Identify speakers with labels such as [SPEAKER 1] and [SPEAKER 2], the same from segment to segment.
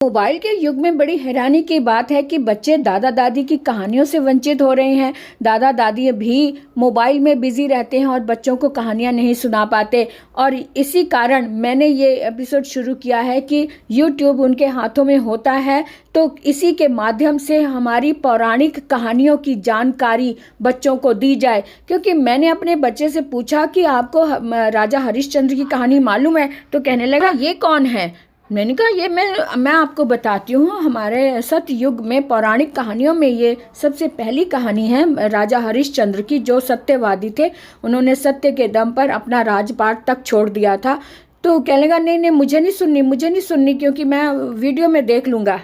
[SPEAKER 1] Mobile के युग में बड़ी हैरानी की बात है कि बच्चे दादा दादी की कहानियों से वंचित हो रहे हैं। दादा दादी भी मोबाइल में बिजी रहते हैं और बच्चों को कहानियां नहीं सुना पाते। और इसी कारण मैंने ये एपिसोड शुरू किया है कि YouTube उनके हाथों में होता है, तो इसी के माध्यम से हमारी पौराणिक कहानियों की जानकारी बच्चों को दी जाए। क्योंकि मैंने अपने बच्चे से पूछा कि आपको राजा हरिश्चंद्र की कहानी मालूम है, तो कहने लगा ये कौन है। मैंने कहा ये मैं आपको बताती हूँ, हमारे सतयुग में पौराणिक कहानियों में ये सबसे पहली कहानी है राजा हरिश्चंद्र की, जो सत्यवादी थे। उन्होंने सत्य के दम पर अपना राजपाट तक छोड़ दिया था। तो कहने लगा नहीं मुझे नहीं सुननी क्योंकि मैं वीडियो में देख लूँगा।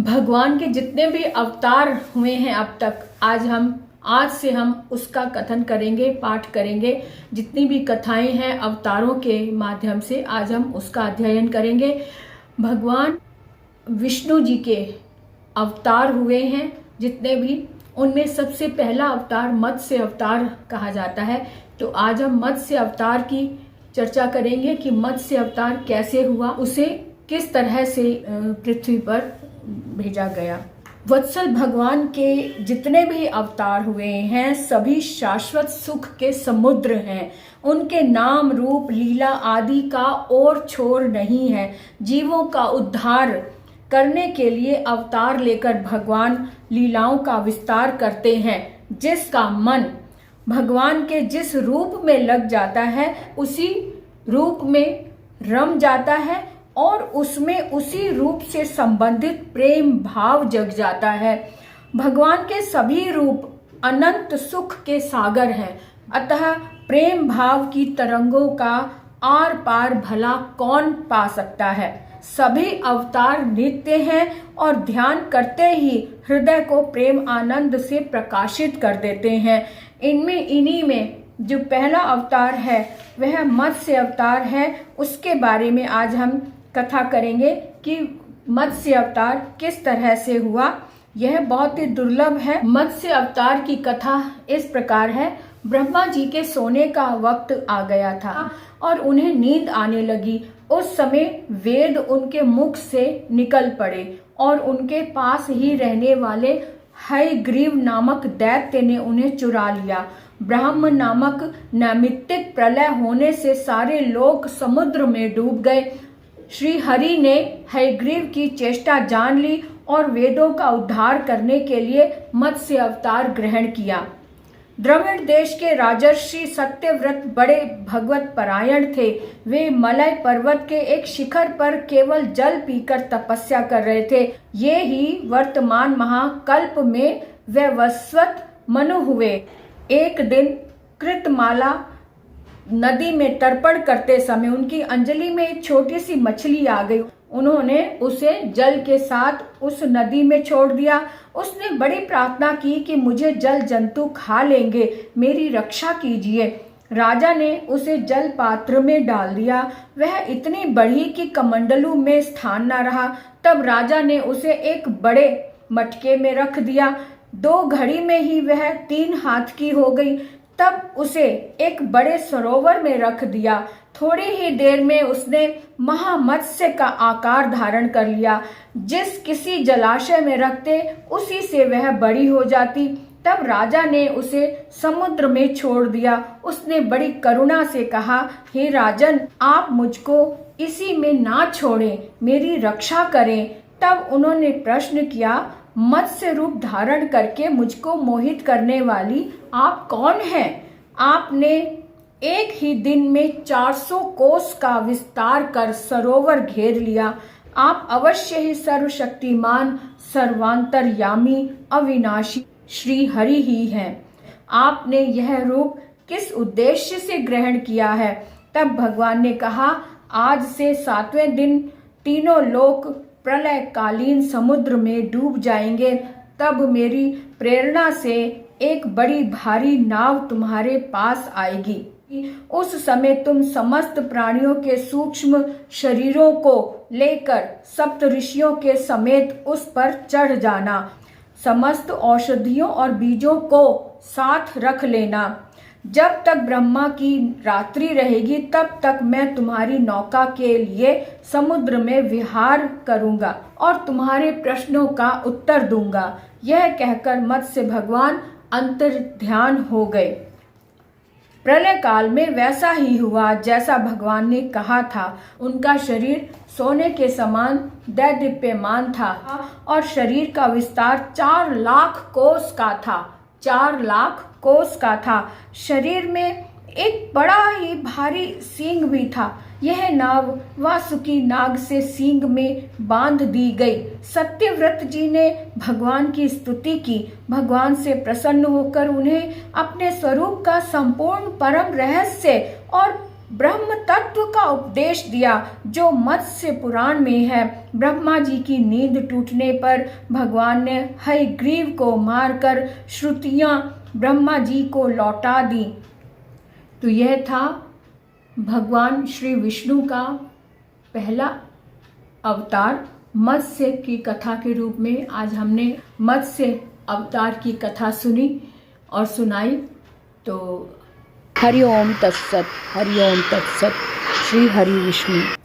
[SPEAKER 1] भगवान के जितने भी अवतार हुए हैं अब तक, आज से हम उसका कथन करेंगे, पाठ करेंगे। जितनी भी कथाएं हैं अवतारों के माध्यम से, आज हम उसका अध्ययन करेंगे। भगवान विष्णु जी के अवतार हुए हैं जितने भी, उनमें सबसे पहला अवतार मत्स्य अवतार कहा जाता है। तो आज हम मत्स्य अवतार की चर्चा करेंगे कि मत्स्य अवतार कैसे हुआ, उसे किस तरह से पृथ्वी पर भेजा गया। वत्सल भगवान के जितने भी अवतार हुए हैं सभी शाश्वत सुख के समुद्र हैं। उनके नाम रूप लीला आदि का और छोर नहीं है। जीवों का उद्धार करने के लिए अवतार लेकर भगवान लीलाओं का विस्तार करते हैं। जिसका मन भगवान के जिस रूप में लग जाता है उसी रूप में रम जाता है और उसमें उसी रूप से संबंधित प्रेम भाव जग जाता है। भगवान के सभी रूप अनंत सुख के सागर हैं। अतः प्रेम भाव की तरंगों का आर पार भला कौन पा सकता है। सभी अवतार नित्य हैं और ध्यान करते ही हृदय को प्रेम आनंद से प्रकाशित कर देते हैं। इन्हीं में जो पहला अवतार है वह मत्स्य अवतार है। उसके बारे में आज हम कथा करेंगे कि मत्स्य अवतार किस तरह से हुआ। यह बहुत ही दुर्लभ है। मत्स्य अवतार की कथा इस प्रकार है। ब्रह्मा जी के सोने का वक्त आ गया था और उन्हें नींद आने लगी। उस समय वेद उनके मुख से निकल पड़े और उनके पास ही रहने वाले हयग्रीव नामक दैत्य ने उन्हें चुरा लिया। ब्रह्म नामक नैमित्तिक प्रलय होने से सारे लोग समुद्र में डूब गए। श्री हरि ने हयग्रीव की चेष्टा जान ली और वेदों का उद्धार करने के लिए मत्स्य अवतार ग्रहण किया। द्रविड़ देश के राजर्षि सत्यव्रत बड़े भगवत परायण थे। वे मलय पर्वत के एक शिखर पर केवल जल पीकर तपस्या कर रहे थे। ये ही वर्तमान महाकल्प में वैवस्वत मनु हुए। एक दिन कृतमाला नदी में तर्पण करते समय उनकी अंजलि में एक छोटी सी मछली आ गई। उन्होंने उसे जल के साथ उस नदी में छोड़ दिया। उसने बड़ी प्रार्थना की कि मुझे जल जंतु खा लेंगे, मेरी रक्षा कीजिए। राजा ने उसे जल पात्र में डाल दिया। वह इतनी बढ़ी कि कमंडलू में स्थान न रहा। तब राजा ने उसे एक बड़े मटके में रख दिया। 2 घड़ी में ही वह 3 हाथ की हो गई। तब उसे एक बड़े सरोवर में रख दिया। थोड़ी ही देर में उसने महामत्स्य का आकार धारण कर लिया। जिस किसी जलाशय में रखते उसी से वह बड़ी हो जाती। तब राजा ने उसे समुद्र में छोड़ दिया। उसने बड़ी करुणा से कहा, हे राजन, आप मुझको इसी में ना छोड़ें, मेरी रक्षा करें। तब उन्होंने प्रश्न किया, मत्स्य रूप धारण करके मुझको मोहित करने वाली आप कौन हैं? आपने एक ही दिन में 400 कोस का विस्तार कर सरोवर घेर लिया। आप अवश्य ही सर्वशक्तिमान, सर्वांतर्यामी, अविनाशी श्री हरि ही हैं। आपने यह रूप किस उद्देश्य से ग्रहण किया है? तब भगवान ने कहा, आज से 7वें दिन तीनों लोक प्रलय कालीन समुद्र में डूब जाएंगे। तब मेरी प्रेरणा से एक बड़ी भारी नाव तुम्हारे पास आएगी। उस समय तुम समस्त प्राणियों के सूक्ष्म शरीरों को लेकर सप्त ऋषियों के समेत उस पर चढ़ जाना। समस्त औषधियों और बीजों को साथ रख लेना। जब तक ब्रह्मा की रात्रि रहेगी तब तक मैं तुम्हारी नौका के लिए समुद्र में विहार करूंगा और तुम्हारे प्रश्नों का उत्तर दूंगा। यह कहकर मत्स्य भगवान अंतर्ध्यान हो गए। प्रलय काल में वैसा ही हुआ जैसा भगवान ने कहा था। उनका शरीर सोने के समान दैदीप्यमान था और शरीर का विस्तार 4 लाख कोस का था। 4 लाख कोस का था। शरीर में एक बड़ा ही भारी सींग भी था। यह नाव वासुकी नाग से सींग में बांध दी गई। सत्यव्रत जी ने भगवान की स्तुति की। भगवान से प्रसन्न होकर उन्हें अपने स्वरूप का संपूर्ण परम रहस्य और ब्रह्म तत्व का उपदेश दिया जो मत्स्य पुराण में है। ब्रह्मा जी की नींद टूटने पर भगवान ने हयग्रीव को मारकर श्रुतियां ब्रह्मा जी को लौटा दी। तो यह था भगवान श्री विष्णु का पहला अवतार मत्स्य की कथा के रूप में। आज हमने मत्स्य अवतार की कथा सुनी और सुनाई। तो हरि ओम तत्सत, हरि ओम तत्सत। श्री हरि विष्णु।